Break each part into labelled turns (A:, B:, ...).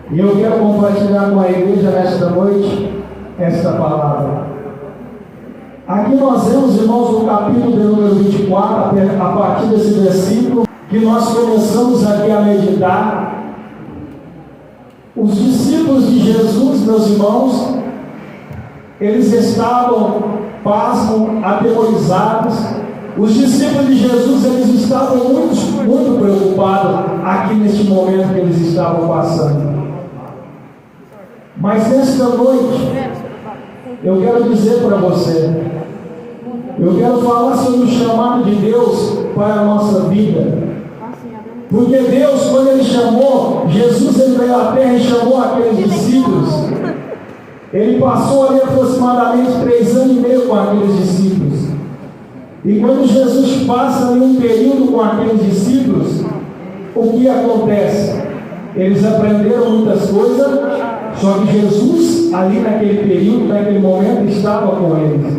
A: E eu quero compartilhar com a igreja nesta noite esta palavra. Aqui nós vemos, irmãos, no capítulo de número 24, a partir desse versículo, que nós começamos aqui a meditar. Os discípulos de Jesus, meus irmãos, eles estavam, pasmam, atemorizados. Os discípulos de Jesus, eles estavam muito preocupados aqui neste momento que eles estavam passando. Mas nesta noite, eu quero dizer para você, eu quero falar sobre o chamado de Deus para a nossa vida. Porque Deus, quando Ele chamou, Jesus ele veio à terra e chamou aqueles discípulos. Ele passou ali aproximadamente 3 anos e meio com aqueles discípulos. E quando Jesus passa ali um período com aqueles discípulos, o que acontece? Eles aprenderam muitas coisas, só que Jesus, ali naquele período, naquele momento, estava com eles.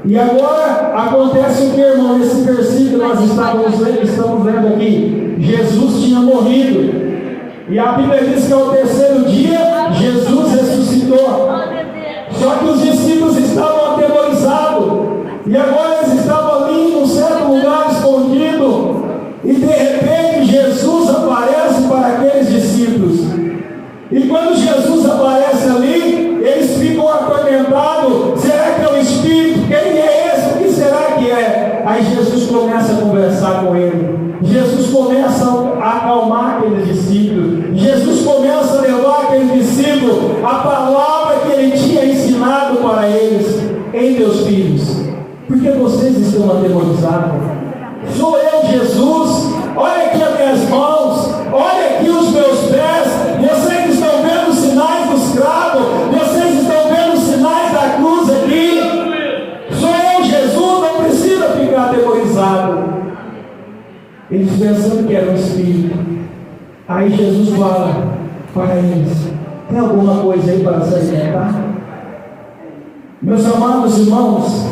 A: E agora acontece o que, irmão? Nesse versículo que nós estamos lendo aqui, Jesus tinha morrido. E a Bíblia diz que ao terceiro dia, Jesus ressuscitou. Só que os discípulos estavam atemorizados. E agora eles estavam ali em um certo lugar escondido. E de repente Jesus aparece para aqueles discípulos. E quando Jesus aparece ali, eles ficam atormentados. Será que é o Espírito? Quem é esse? O que será que é? Aí Jesus começa a conversar com ele. Jesus começa a acalmar aqueles discípulos. Jesus começa a levar aqueles discípulos a palavra que ele tinha ensinado para eles. Ei, meus filhos, por que vocês estão atemorizados? Sou eu, Jesus. Olha aqui as minhas mãos. Olha aqui os meus pés. Vocês estão vendo os sinais dos cravos. Vocês estão vendo os sinais da cruz aqui. Sou eu, Jesus. Não precisa ficar atemorizado. Eles pensando que era um espírito. Aí Jesus fala para eles: tem alguma coisa aí para se alimentar? Meus amados irmãos,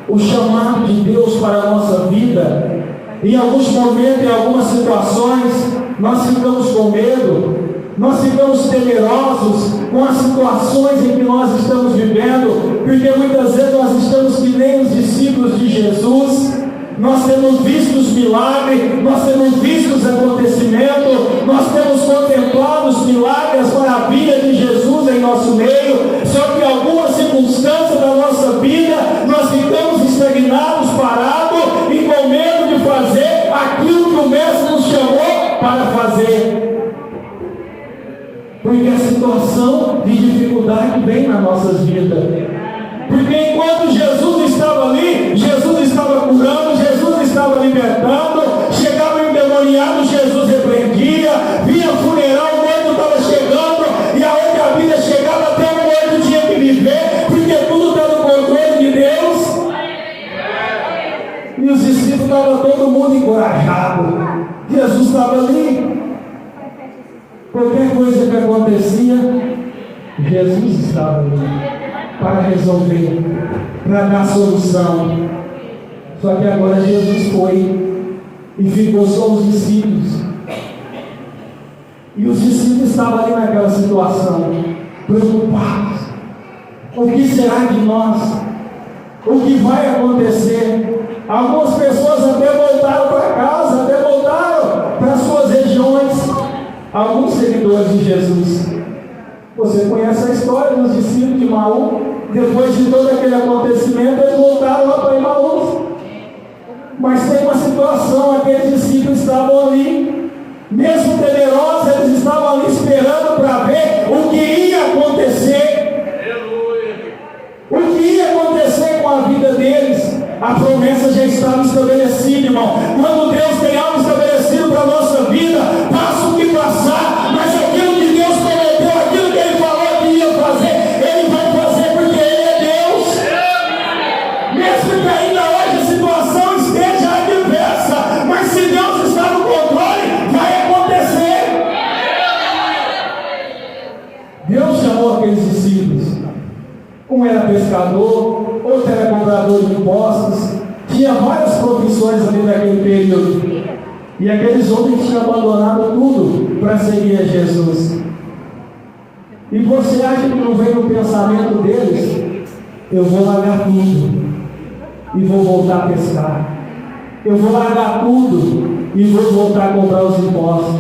A: o chamado de Deus para a nossa vida, em alguns momentos, em algumas situações, nós ficamos com medo, nós ficamos temerosos com as situações em que nós estamos vivendo, porque muitas vezes nós estamos que nem os discípulos de Jesus. Nós temos visto os milagres, nós temos visto os acontecimentos, nós temos contemplado os milagres, as maravilhas de Jesus em nosso meio, só que em algumas circunstâncias da nossa vida, nós ficamos estagnados, parados e com medo de fazer aquilo que o Mestre nos chamou para fazer. Porque a situação de dificuldade vem nas nossas vidas. Porque enquanto Jesus estava ali, Jesus estava curando, Jesus estava libertando, chegava o endemoniado, Jesus repreendia, vinha funeral, o morto estava chegando, e aonde a vida chegava, até o morto tinha que viver, porque tudo está no controle de Deus. E os discípulos estavam todo mundo encorajado. Jesus estava ali. Qualquer coisa que acontecia, Jesus estava ali para resolver, para dar solução. Só que agora Jesus foi e ficou só os discípulos. E os discípulos estavam ali naquela situação, preocupados. O que será de nós? O que vai acontecer? Algumas pessoas até voltaram para casa, até voltaram para suas regiões. Alguns seguidores de Jesus. Você conhece a história dos discípulos de Emaús? Depois de todo aquele acontecimento, eles voltaram lá para Emaús. Mas tem uma situação: aqueles discípulos estavam ali, mesmo temerosos, eles estavam ali esperando para ver o que ia acontecer. O que ia acontecer com a vida deles. A promessa já estava estabelecida, irmão. Quando Deus tem algo estabelecido para a nossa vida, passa o que passar, mas aquilo que Deus prometeu, aquilo que Ele falou que ia fazer, Ele vai fazer, porque Ele é Deus. Mesmo que ainda hoje a situação esteja adversa, mas se Deus está no controle, vai acontecer. Deus chamou aqueles discípulos. Um era pescador, outro era cobrador de impostos, tinha várias profissões ali naquele período. E aqueles homens tinham abandonado tudo para seguir a Jesus. E você acha que não vem no pensamento deles? Eu vou largar tudo e vou voltar a pescar. Eu vou largar tudo e vou voltar a cobrar os impostos.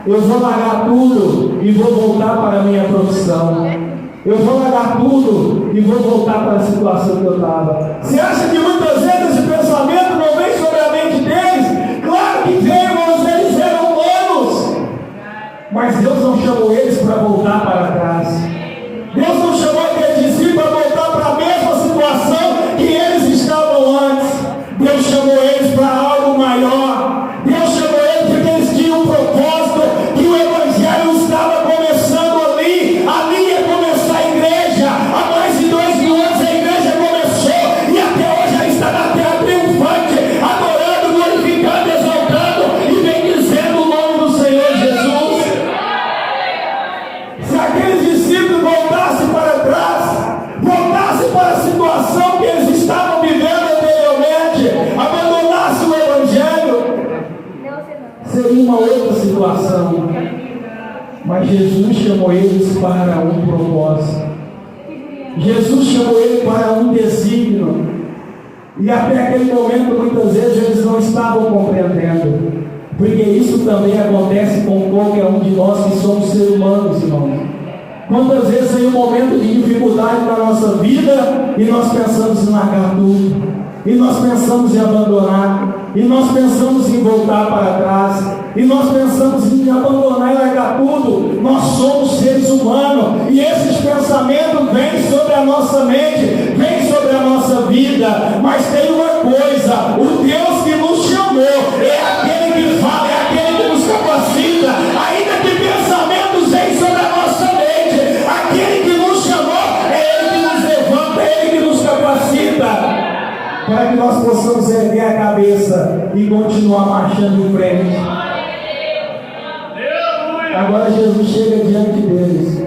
A: Eu vou largar tudo e vou voltar para a minha profissão. Eu vou largar tudo e vou voltar para a situação que eu estava. Você acha que muitas vezes esse pensamento não vem sobre a mente deles? Claro que vem, irmãos, eles eram humanos. Mas Deus não chamou eles para voltar para trás. Deus não chamou aqueles discípulos para voltar para a mesma situação que eles estavam antes. Deus chamou eles para algo maior. Deus chamou eles porque eles tinham um propósito, que o Evangelho estava começando ali. Ali ia começar a igreja. Há mais de 2000 anos a igreja começou e até hoje ela está na terra triunfante, adorando, glorificando, exaltando e bendizendo o nome do Senhor Jesus. Se aqueles discípulos voltassem para trás, voltassem para a situação que eles estavam vivendo anteriormente, abandonassem o Evangelho, seria uma outra situação. Mas Jesus chamou eles para um propósito. Jesus chamou eles para um desígnio. E até aquele momento, muitas vezes, eles não estavam compreendendo. Porque isso também acontece com qualquer um de nós que somos seres humanos, irmãos. Quantas vezes tem um momento de dificuldade na nossa vida e nós pensamos em largar tudo, e nós pensamos em abandonar, e nós pensamos em voltar para trás, e nós pensamos em abandonar e largar tudo. Nós somos seres humanos e esses pensamentos vêm sobre a nossa mente, vêm sobre a nossa vida. Mas tem uma coisa: o Deus que nos chamou é aquele que fala, é aquele que nos capacita. Ainda que pensamentos vêm sobre a nossa mente, aquele que nos chamou é Ele que nos levanta, é Ele que nos capacita, para que nós possamos erguer a cabeça e continuar marchando em frente. Agora Jesus chega diante deles,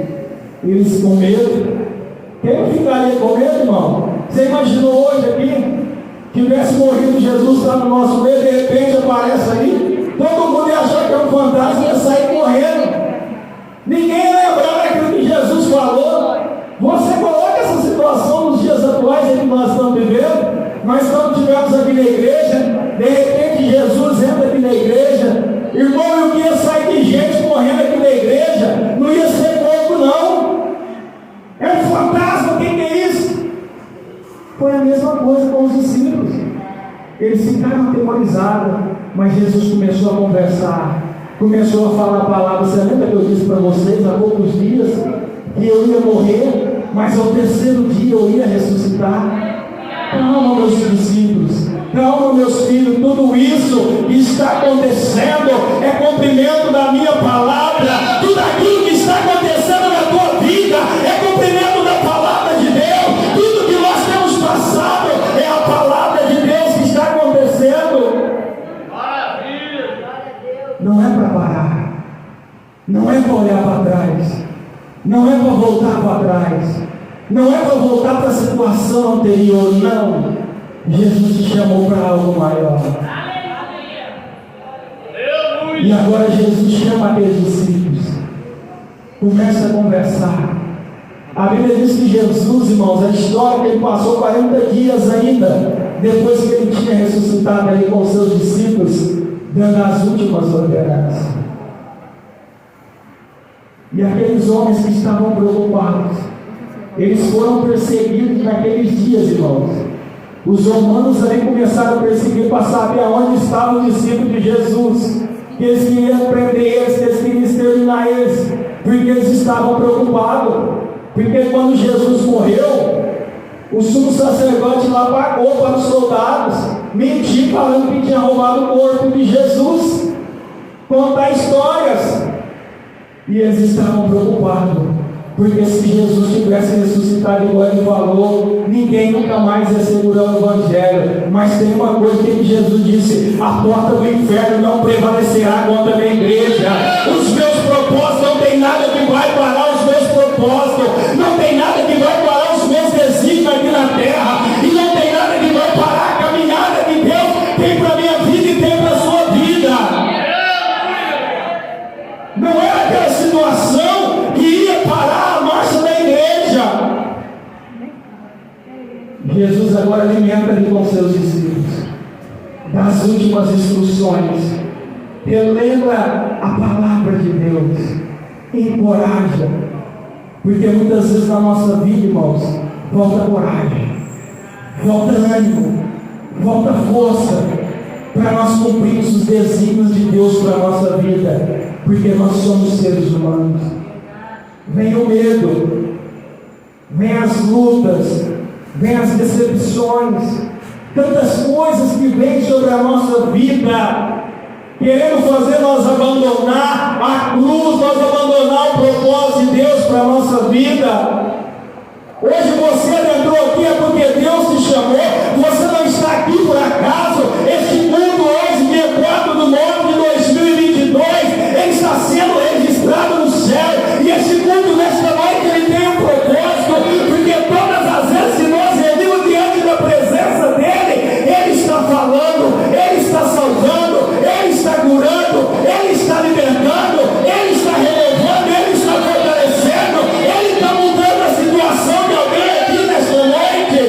A: eles com medo. Quem ficaria com medo, irmão? Você imaginou hoje aqui, tivesse morrido Jesus, está no nosso meio, de repente aparece aí, todo mundo ia achar que é um fantasma e ia sair correndo. Ninguém ia lembrar daquilo que Jesus falou. Você coloca essa situação nos dias atuais em que nós estamos vivendo. Nós estamos tivemos aqui na igreja, de repente Jesus entra aqui na igreja, irmão, eu ia sair de gente correndo aqui na igreja, não ia ser pouco não. É um fantasma, quem que é isso? Foi a mesma coisa com os discípulos. Eles ficaram atemorizados, mas Jesus começou a conversar, começou a falar a palavra. Você lembra que eu disse para vocês há poucos dias que eu ia morrer, mas ao terceiro dia eu ia ressuscitar? Calma, meus discípulos, calma, meus filhos, tudo isso que está acontecendo é cumprimento da minha palavra. Tudo aquilo que está acontecendo na tua vida é cumprimento da palavra de Deus. Tudo que nós temos passado é a palavra de Deus que está acontecendo. Não é para parar, não é para olhar para trás, não é para voltar para trás, não é para voltar para a situação anterior, não. Jesus te chamou para algo maior. E agora Jesus chama aqueles discípulos, começa a conversar. A Bíblia diz que Jesus, irmãos, a história que ele passou 40 dias ainda, depois que ele tinha ressuscitado ali com seus discípulos, dando as últimas ordenanças. E aqueles homens que estavam preocupados, eles foram perseguidos naqueles dias, irmãos. Os romanos ali começaram a perseguir para saber aonde estavam os discípulos de Jesus. Que eles queriam prender eles, que eles queriam exterminar eles, porque eles estavam preocupados. Porque quando Jesus morreu, o sumo sacerdote lá pagou para os soldados mentir, falando que tinha roubado o corpo de Jesus, contar histórias. E eles estavam preocupados, porque se Jesus tivesse ressuscitado igual ele falou, ninguém nunca mais ia segurar o Evangelho. Mas tem uma coisa que Jesus disse: a porta do inferno não prevalecerá contra a minha igreja. Os meus propósitos, não tem nada que vai parar os meus propósitos, não tem nada que vai parar os meus desígnios aqui na terra, e não tem nada que vai parar a caminhada que Deus tem para a minha vida e tem para a sua vida. Não era aquela situação que ia parar alimenta ali com seus discípulos, dá as últimas instruções, relembra a palavra de Deus, encoraja, porque muitas vezes na nossa vida, irmãos, falta coragem, falta ânimo, falta força para nós cumprirmos os desígnios de Deus para a nossa vida, porque nós somos seres humanos. Vem o medo, vem as lutas, vem as decepções, tantas coisas que vêm sobre a nossa vida, querendo fazer nós abandonar a cruz, nós abandonar o propósito de Deus para a nossa vida. Hoje você entrou aqui é porque Deus te chamou, você não está aqui por acaso. Este mundo hoje, dia 4 de novembro de 2022, ele está sendo registrado no céu, e este mundo nesta noite ele tem um propósito, porque todas as vezes que nós venimos diante da presença dele, ele está falando, ele está salvando, ele está curando, ele está libertando, ele está renovando, ele está fortalecendo, ele está mudando a situação de alguém aqui nesta noite,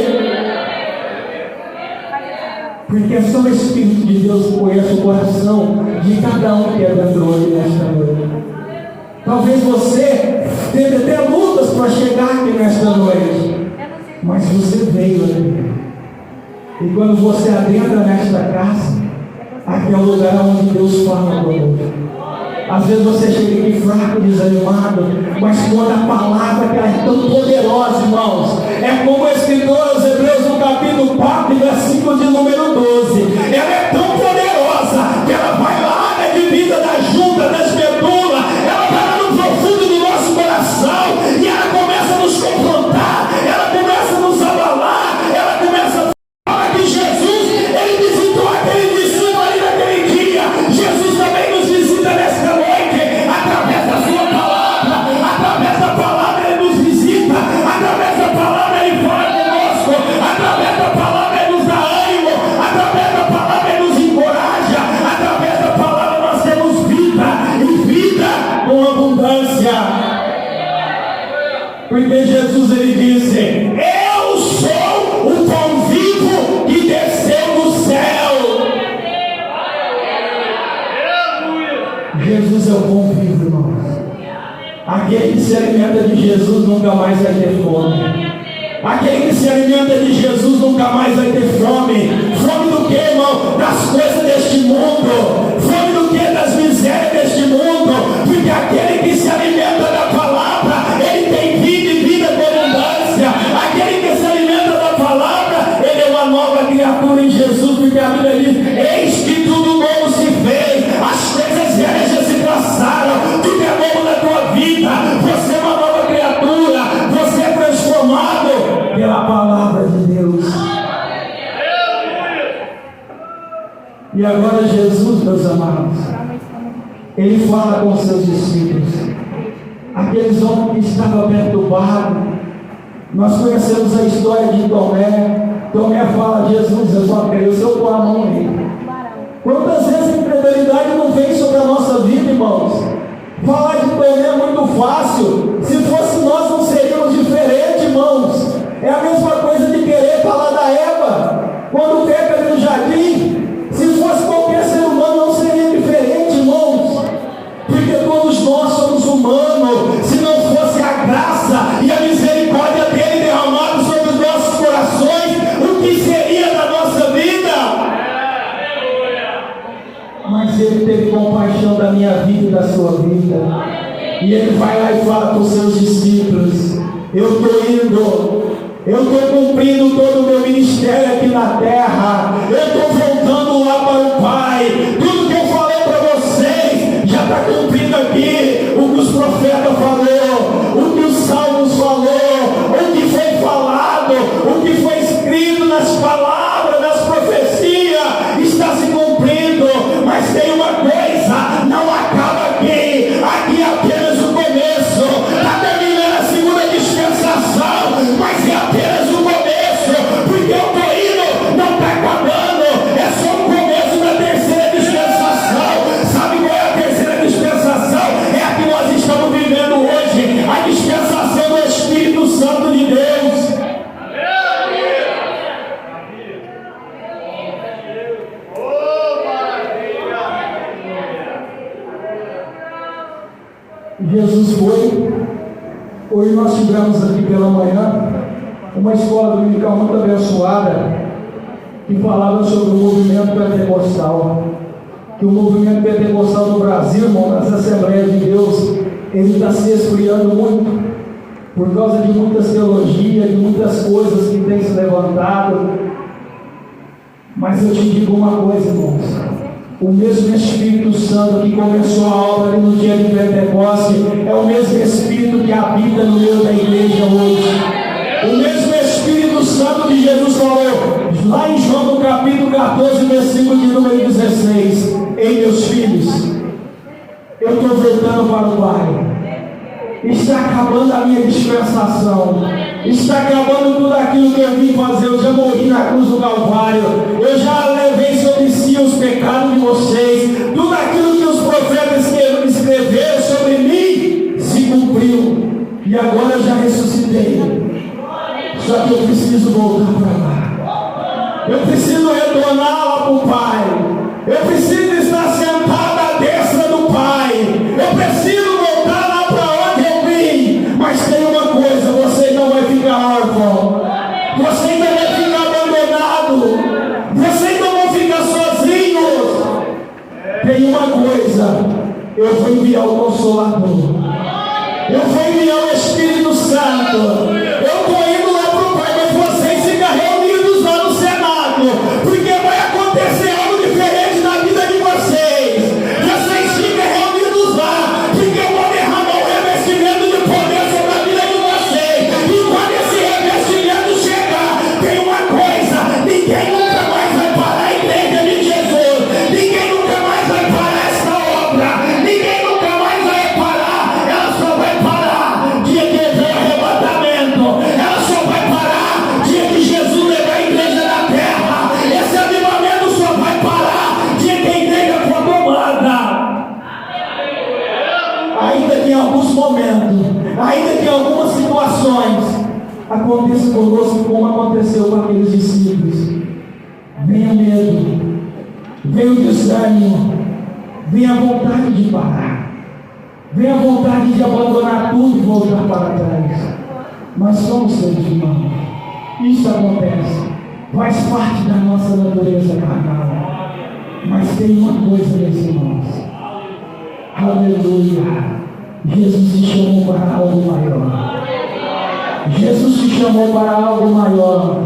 A: porque só o Espírito de Deus conhece o coração de cada um que é dentro hoje nesta noite. Talvez você teve até lutas para chegar aqui nesta noite, mas você veio aqui, e quando você adentra nesta casa, aqui é o lugar onde Deus fala conosco. Às vezes você chega aqui fraco, desanimado, mas quando a palavra que ela é tão poderosa, irmãos, é como o escritor aos Hebreus no capítulo 4, versículo de número 12, ela é tão poderosa que ela vai lá na divisa da junta, das medulas, ela vai lá no profundo do nosso coração, e ela começa a nos confrontar, ela começa a nos abalar, ela começa a falar que Jesus, ele visitou aquele discípulo ali naquele dia. Jesus também nos visita nesta noite, através da sua palavra, através da palavra ele nos visita, através da palavra ele fala conosco, através da palavra ele nos dá ânimo, através da palavra ele nos encoraja, através da palavra nós temos vida, e vida com abundância, porque Jesus ele disse: eu sou o pão vivo que desceu do céu. Jesus é o pão vivo, irmãos. Aquele que se alimenta de Jesus nunca mais vai ter fome. Aquele que se alimenta de Jesus nunca mais vai ter fome. Fome do que, irmão? Das coisas deste mundo. Fome do que? Das misérias deste mundo. Porque aquele que se alimenta da palavra, ele tem vida e vida com abundância. Aquele que se alimenta da palavra, ele é uma nova criatura em Jesus. Porque a Bíblia diz: eis que tudo novo se fez, as coisas velhas já se passaram, tudo é novo na tua vida. Você é uma nova criatura, você é transformado pela palavra de Deus. E agora Jesus, meus amados, ele fala com seus discípulos, aqueles homens que estavam perturbados. Nós conhecemos a história de Tomé. Tomé fala: Jesus, eu só creio se eu pôr a mão nele. Quantas vezes a incredulidade não vem sobre a nossa vida, irmãos? Falar de Tomé é muito fácil. Se fosse nós, não seríamos diferentes, irmãos. É a mesma coisa de querer falar da Eva, quando peca ali no jardim. Se fosse qualquer ser humano, não seria diferente, irmãos, porque todos nós somos humanos. Se não fosse a graça e a misericórdia dele derramado sobre os nossos corações, o que seria da nossa vida? Mas ele teve compaixão da minha vida e da sua vida, e ele vai lá e fala para os seus discípulos: eu estou indo, eu estou cumprindo todo o meu ministério aqui na terra, eu estou voltando lá para o Pai. Tudo que eu falei para vocês já está cumprido aqui. O que os profetas falaram, o que os salmos falaram, o que foi falado, o que foi escrito nas palavras, nas profecias, está se cumprindo. Mas tem uma coisa, não acaba aqui. Aqui é apenas o começo. Está terminando a segunda dispensação, mas é apenas o começo, porque eu estou indo, não está acabando, é só o começo da terceira dispensação. Sabe qual é a terceira dispensação? É a que nós estamos vivendo hoje. Hoje nós tivemos aqui pela manhã uma escola dominical muito abençoada que falava sobre o movimento pentecostal. Que o movimento pentecostal do Brasil, irmão, nas Assembleias de Deus, ele está se esfriando muito por causa de muitas teologias, de muitas coisas que têm se levantado. Mas eu te digo uma coisa, irmãos: o mesmo Espírito Santo que começou a obra ali no dia de Pentecostes é o mesmo Espírito que habita no meio da igreja hoje. O mesmo Espírito Santo que Jesus falou lá em João no capítulo 14, versículo de número 16: ei, meus filhos, eu estou voltando para o Pai. Está acabando a minha dispensação. Está acabando tudo aquilo que eu vim fazer. Eu já morri na cruz do Calvário. Eu já levei sobre si os pecados de vocês. Tudo aquilo que os profetas escreveram sobre mim se cumpriu. E agora eu já ressuscitei. Só que eu preciso voltar para lá. Eu preciso retornar lá para o Pai. Eu preciso estar sentado à destra do Pai. Eu preciso voltar lá para onde eu vim. Mas tem uma coisa: você não vai ficar órfão. Você não vai ficar abandonado. Vocês não vão ficar sozinhos. Tem uma coisa: eu vou enviar o Consolador. Eu vou enviar o Espírito Santo. Eu estou indo lá para o Pai, mas vocês ficam reunidos lá no Senado, porque vai acontecer algo diferente na vida de vocês. Vocês ficam reunidos lá, porque eu vou derramar um revestimento de poder sobre a vida de vocês. E quando esse revestimento chegar, tem uma coisa: ninguém nunca mais vai parar a igreja de Jesus. Ninguém nunca mais vai parar esta obra. Ninguém nunca mais vai parar. Ela só vai parar dia que vem o arrebatamento. Ela só vai parar dia que Jesus levar a igreja na terra. Esse avivamento só vai parar dia que a igreja for tomada. Ainda que em alguns momentos, ainda que em algumas situações, aconteça conosco como aconteceu com aqueles discípulos. Vem o medo, vem o desânimo, vem a vontade de parar, vem a vontade de abandonar tudo e voltar para trás. Mas somos seres humanos. Isso acontece, faz parte da nossa natureza carnal. Mas tem uma coisa, meus irmãos: aleluia, Jesus te chamou para algo maior. Jesus te chamou para algo maior.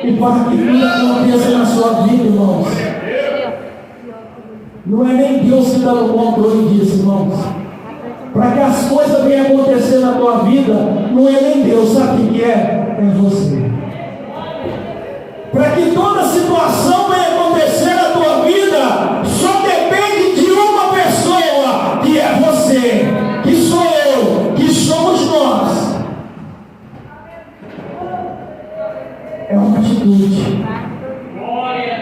A: E para que tudo aconteça na sua vida, irmãos, não é nem Deus que está no controle disso, irmãos. Para que as coisas venham acontecer na tua vida, não é nem Deus, sabe o que é? É você. Para que toda situação venha acontecer na tua vida, só depende de uma pessoa, que é você, que sou eu, que somos nós. É uma atitude,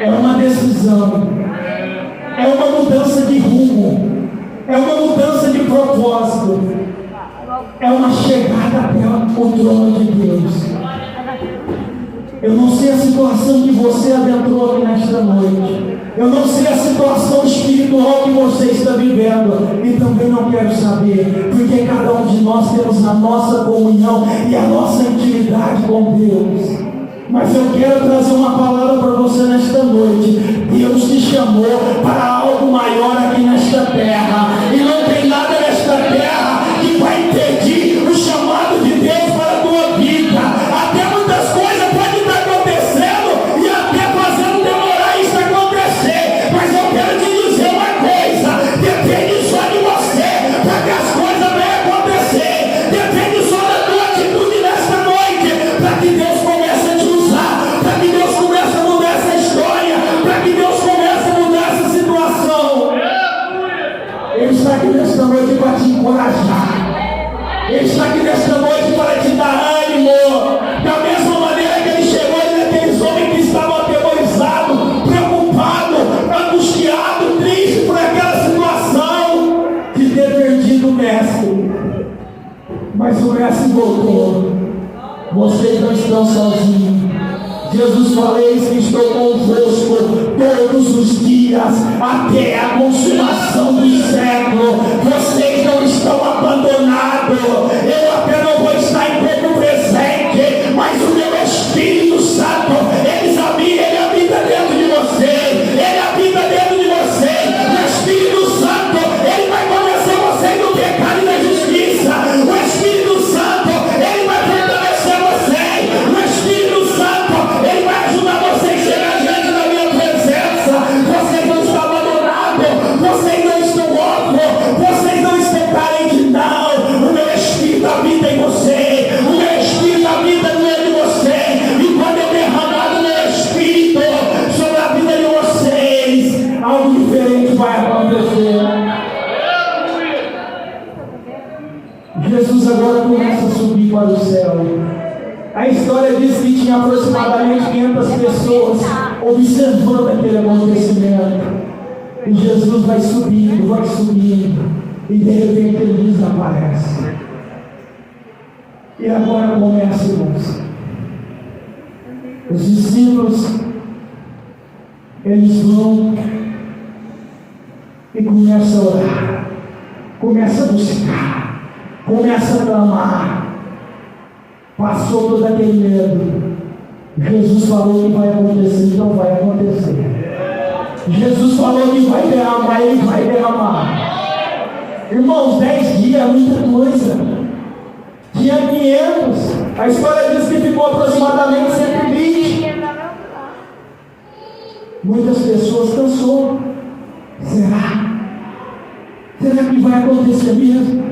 A: é uma decisão, é uma mudança de rumo, é uma mudança de propósito, é uma chegada até o trono de Deus. Eu não sei a situação que você adentrou aqui nesta noite. Eu não sei a situação espiritual que você está vivendo. E também não quero saber, porque cada um de nós temos a nossa comunhão e a nossa intimidade com Deus. Mas eu quero trazer uma palavra para você nesta noite. Deus te chamou para algo maior aqui nesta terra. E não tem nada nesta terra que vai impedir o chamado de Deus para a tua vida. Até muitas coisas podem estar acontecendo e até fazendo demorar isso acontecer. Mas eu quero te dizer uma coisa: depende só de você para que as coisas venham acontecer. Depende só da tua atitude nesta noite para que Deus comece a te usar, para que Deus comece a mudar essa história, para que Deus comece a mudar essa situação. Ele está aqui nesta noite para te encorajar. Ele está aqui nesta noite para te dar ânimo. Da mesma maneira que ele chegou naqueles homens que estavam atemorizados, preocupados, angustiados, tristes por aquela situação de ter perdido o mestre. Mas o mestre voltou. Vocês não estão sozinhos. Jesus falou: eis que estou convosco todos os dias até a consumação do século. Vocês não estão abandonados. Eu até não vou subir para o céu. A história diz que tinha aproximadamente 500 pessoas observando aquele acontecimento. E Jesus vai subindo, e de repente ele desaparece. E agora começa, irmãos. Os discípulos, eles vão e começam a orar, começam a buscar, começam a clamar. Passou todo aquele medo. Jesus falou que vai acontecer, então vai acontecer. Jesus falou que vai derramar, ele vai derramar. Irmãos, 10 dias é muita coisa. Tinha 500. A história diz que ficou aproximadamente 120. Muitas pessoas cansou. Será? Será que vai acontecer mesmo?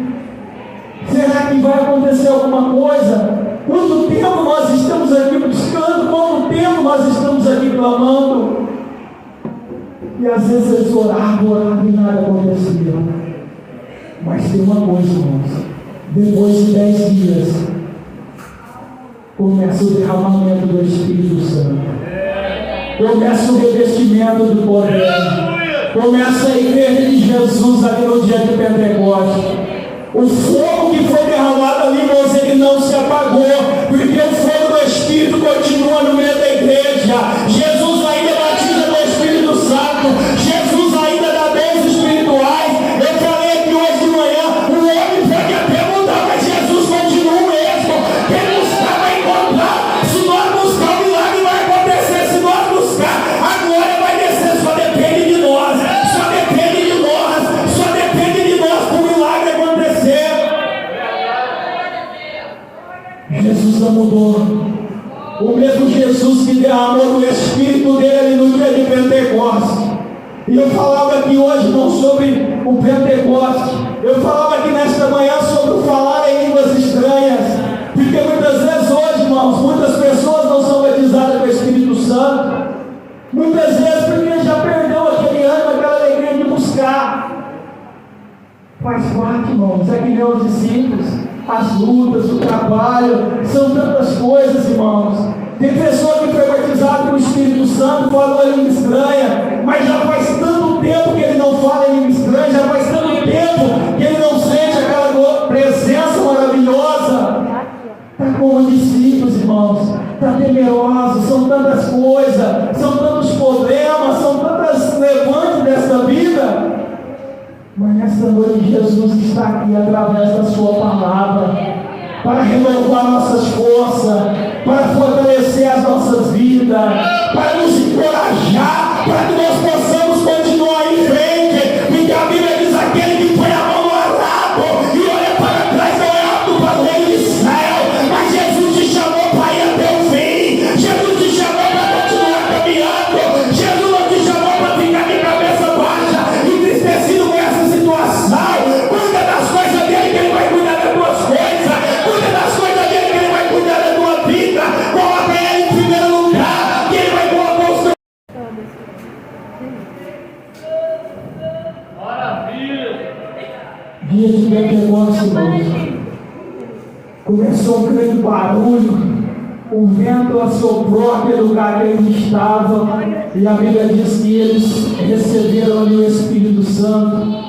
A: Será que vai acontecer alguma coisa? Quanto tempo nós estamos aqui buscando? Quanto tempo nós estamos aqui clamando? E às vezes eles oravam e nada acontecia. Mas tem uma coisa, irmãos. Depois de 10 dias, começa o derramamento do Espírito Santo. Começa o revestimento do poder. Começa a igreja de Jesus ali no dia de Pentecostes. O fogo que foi derramado ali, irmãos, ele não se apagou, porque o fogo do Espírito continua no meio da igreja. Jesus ainda batiza no Espírito Santo. Jesus ainda dá dons espirituais. Eu falei aqui hoje de manhã, o homem pode até mudar, mas Jesus continua o mesmo. Quem buscar vai encontrar. Se nós buscar, o milagre vai acontecer. Se nós buscar, a glória vai descer. Só depende de nós. Só depende de nós. Só depende de nós para o milagre acontecer. Jesus não mudou. O mesmo Jesus que derramou o Espírito dele no dia de Pentecostes. E eu falava aqui hoje, não sobre o Pentecostes. Eu falava aqui nesta manhã sobre o falar em línguas estranhas. Porque muitas vezes hoje, irmãos, muitas pessoas não são batizadas com o Espírito Santo. Muitas vezes porque já perdeu aquele ânimo, aquela alegria de buscar. Faz parte, irmãos, é que nem os discípulos. As lutas, o trabalho, são tantas coisas, irmãos. Tem pessoa que foi batizada com o Espírito Santo, falou em língua estranha, mas já faz tanto tempo que ele não fala em língua estranha, já faz tanto tempo que ele não sente aquela presença maravilhosa. Está como discípulos, irmãos, está temeroso, são tantas coisas, são tantos problemas, são tantas levantes dessa vida. Mas nesta noite Jesus está aqui através da sua palavra para renovar nossas forças, para fortalecer as nossas vidas, para nos encorajar, para que nós possamos continuar em frente, porque a Bíblia diz: aquele que põe a mão no arado e olha para trás não é apto para o reino do céu. Mas Jesus te chamou para ir até o fim. Jesus te chamou para continuar caminhando. Jesus não te chamou para ficar de cabeça baixa, entristecido com essa situação. Cuida das coisas dele, que ele vai cuidar das tuas coisas. Cuida das coisas dele, que ele vai cuidar da tua vida. Coloca ele em primeiro lugar, que ele vai colocar os teus. Maravilha! Dia de Pentecostes, irmãos, começou um grande barulho. O vento assoprou aquele lugar que ele estava, e a Bíblia diz que eles receberam ali o Espírito Santo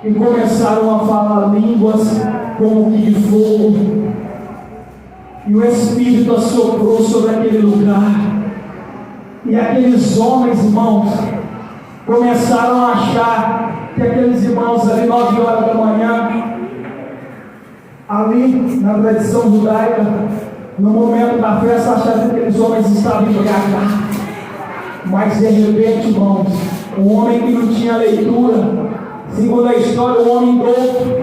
A: e começaram a falar línguas como que de fogo, e o Espírito assoprou sobre aquele lugar, e aqueles homens, irmãos, começaram a achar que aqueles irmãos ali 9 horas da manhã, ali na tradição judaica, no momento da festa, acharam que aqueles homens estavam embriagados. Mas de repente, irmãos, um homem que não tinha leitura, segundo a história, um homem douto,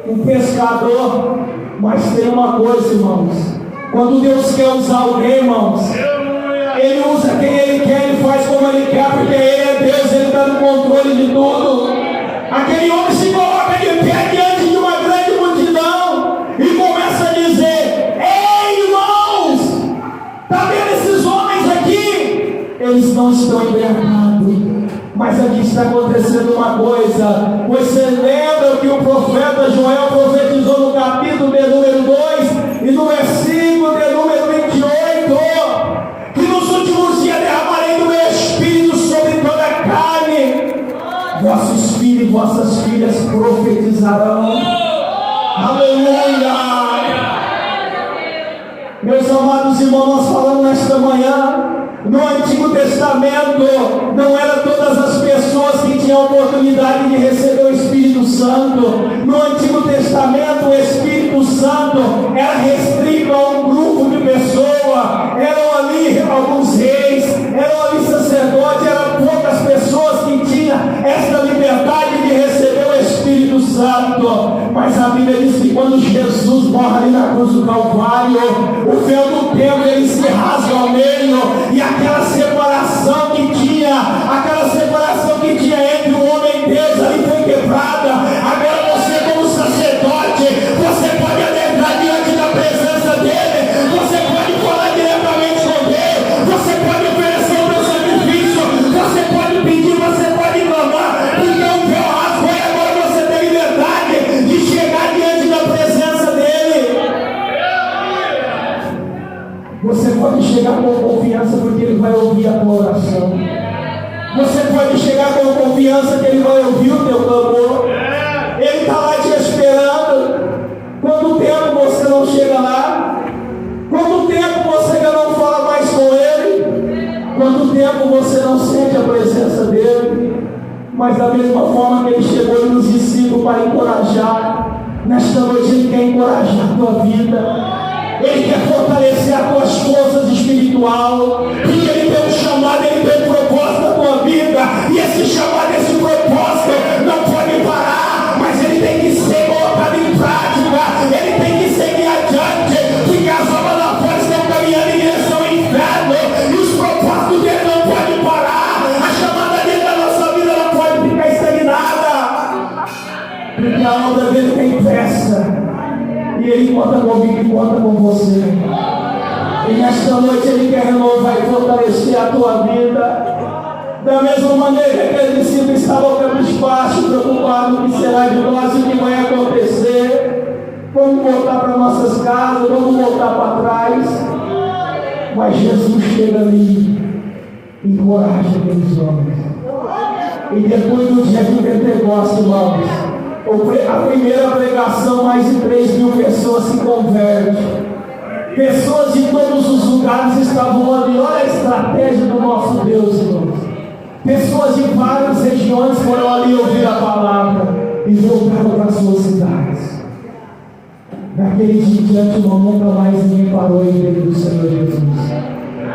A: um pescador. Mas tem uma coisa, irmãos, quando Deus quer usar alguém, irmãos, Ele usa quem Ele quer, Ele faz como Ele quer, porque Ele é Deus, Ele está no controle de tudo. Aquele homem se coloca de pé diante de uma grande multidão e começa a dizer: ei, irmãos, está vendo esses homens aqui? Eles não estão embriagados, mas aqui está acontecendo uma coisa. Você lembra que o profeta Joel profetizou no capítulo de número 2? Irmão, nós falamos nesta manhã, no Antigo Testamento, não eram todas as pessoas que tinham a oportunidade de receber o Espírito Santo. No Antigo Testamento, o Espírito Santo era restrito a um grupo de pessoas. Eram ali alguns reis, eram ali sacerdotes, eram poucas pessoas que tinham esta liberdade de receber o Espírito Santo. Mas a Bíblia diz que quando Jesus morre ali na cruz do Calvário, o véu do templo ele se rasga ao meio, e aquela separação que tinha entre o homem e Deus ali foi quebrada. Agora você, como sacerdote, você pode adentrar diante da presença dele, você pode falar diretamente com Deus, você pode oferecer o seu sacrifício, você pode pedir, você pode clamar, porque o véu rasgou e agora você tem liberdade de chegar diante da presença dele. Você pode chegar com confiança, porque ele vai ouvir a tua oração. Você pode chegar com confiança que ele vai ouvir o teu clamor. Ele está lá te esperando. Quanto tempo você não chega lá? Quanto tempo você ainda não fala mais com ele? Quanto tempo você não sente a presença dele? Mas da mesma forma que ele chegou nos discípulos para encorajar, nesta noite ele quer encorajar a tua vida. Ele quer fortalecer as tuas forças espiritual, porque ele tem um chamado, ele tem um propósito na tua vida, e esse chamado, esse propósito não pode parar, mas ele tem que ser colocado em prática, ele tem que seguir adiante, porque as obras da fora estão caminhando em direção ao inferno, e os propósitos dele não podem parar, a chamada dele da nossa vida não pode ficar estagnada, porque a obra dele tem pressa. E ele conta comigo e conta com você. E nesta noite ele quer renovar e fortalecer a tua vida. Da mesma maneira que aquele discípulo estava cabisbaixo, preocupado com o que será de nós e o que vai acontecer. Vamos voltar para nossas casas, vamos voltar para trás. Mas Jesus chega ali e encoraja aqueles homens. E depois do dia de Pentecostes, irmãos, a primeira pregação, mais de 3.000 pessoas se convertem. Pessoas de todos os lugares estavam ali. Olha a estratégia do nosso Deus, irmãos. Pessoas de várias regiões foram ali ouvir a palavra e voltaram para suas cidades. Daquele dia em diante, irmão, nunca mais ninguém parou em nome do Senhor Jesus.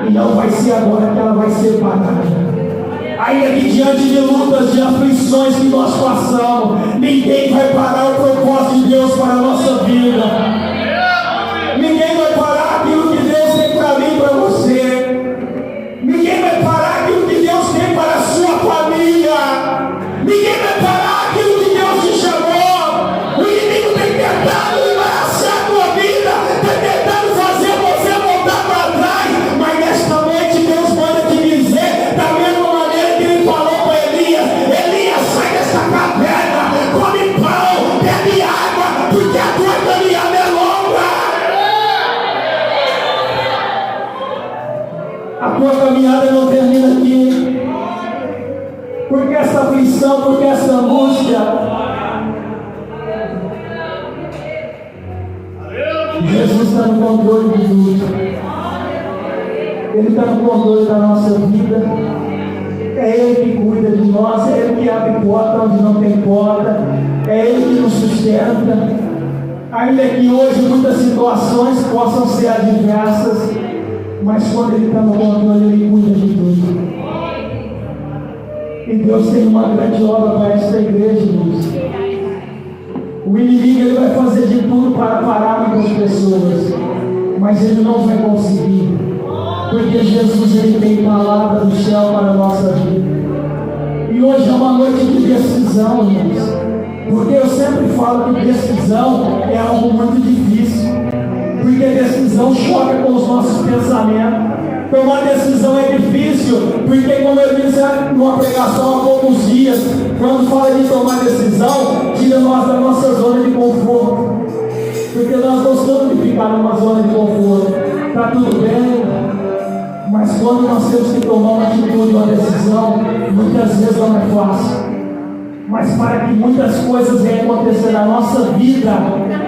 A: E não vai ser agora que ela vai ser parada. Ainda que diante de lutas, de aflições que nós passamos, ninguém vai parar o propósito de Deus para a nossa vida. Ninguém vai parar aquilo que Deus tem para mim e para você. Ninguém vai parar aquilo que Deus tem para a sua família. Ninguém vai parar aquilo que Deus te chamou. O inimigo tem tentado embaraçar a tua vida, tem tentado fazer você voltar para trás. Mas nesta noite Deus manda te dizer, da mesma maneira que ele falou para Elias: Elias, sai desta caverna, come pão, bebe água, porque a tua caminhada é longa. A tua caminhada não termina aqui. Porque essa aflição, porque essa angústia, Jesus está no controle de tudo. Ele está no controle da nossa vida. É Ele que cuida de nós, é Ele que abre porta onde não tem porta, é Ele que nos sustenta. Ainda que hoje muitas situações possam ser adversas, mas quando Ele está no controle, Ele cuida de tudo. E Deus tem uma grande obra para esta igreja, irmãos. O inimigo ele vai fazer de tudo para parar muitas pessoas, mas ele não vai conseguir, porque Jesus ele tem palavra do céu para a nossa vida. E hoje é uma noite de decisão, irmãos, porque eu sempre falo que decisão é algo muito difícil, porque decisão choca com os nossos pensamentos. Tomar decisão é difícil, porque como eu disse numa pregação há poucos dias, quando fala de tomar decisão, tira nós da nossa zona de conforto, porque nós gostamos de ficar numa zona de conforto. Está tudo bem, mas quando nós temos que tomar uma atitude, uma decisão, muitas vezes não é fácil. Mas para que muitas coisas venham acontecer na nossa vida,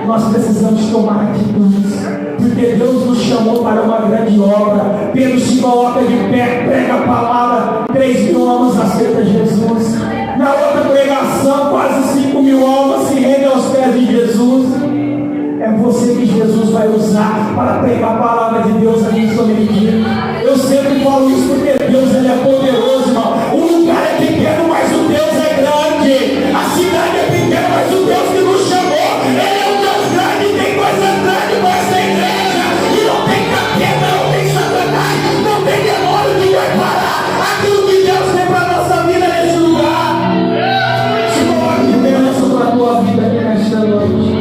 A: nós precisamos tomar atitudes, porque Deus nos chama chamou para uma grande obra. Pedro se coloca de pé, prega a palavra, 3.000 almas aceitam Jesus. Na outra pregação, quase 5.000 almas se rendem aos pés de Jesus. É você que Jesus vai usar para pregar a palavra de Deus aqui em São Benedito. Eu sempre falo isso porque Deus ele é poderoso, irmão. O lugar é pequeno, mas o Deus é grande. A cidade é pequena, mas o Deus que nos chamou, ele é um Deus grande. Tem coisa grande nessa igreja. E não tem capeta, não tem satanás, não tem demônio que vai parar aquilo que Deus tem para a nossa vida nesse lugar. Se coloque de bênção para a tua vida aqui nesta noite.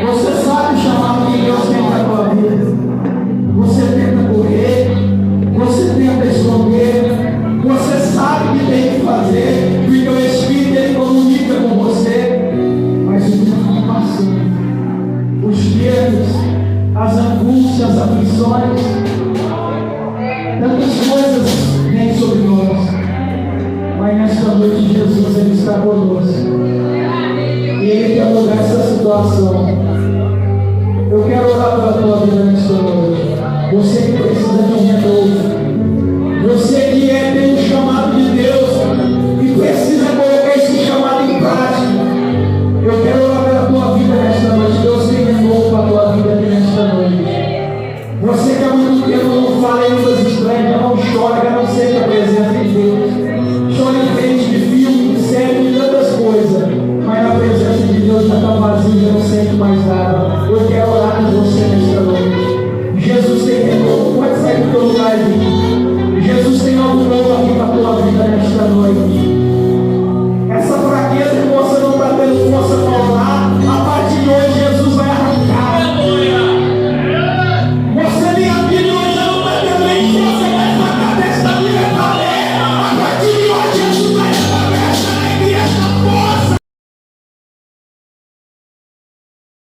A: Você sabe o chamado que Deus tem para a tua vida. Você tenta correr, você tenta esconder, você sabe o que tem que fazer, porque o Espírito ele comunica com você, mas o tempo está passando. Os medos, as angústias, as aflições, tantas coisas vêm sobre nós, mas nesta noite Jesus ele está conosco e ele quer mudar essa situação.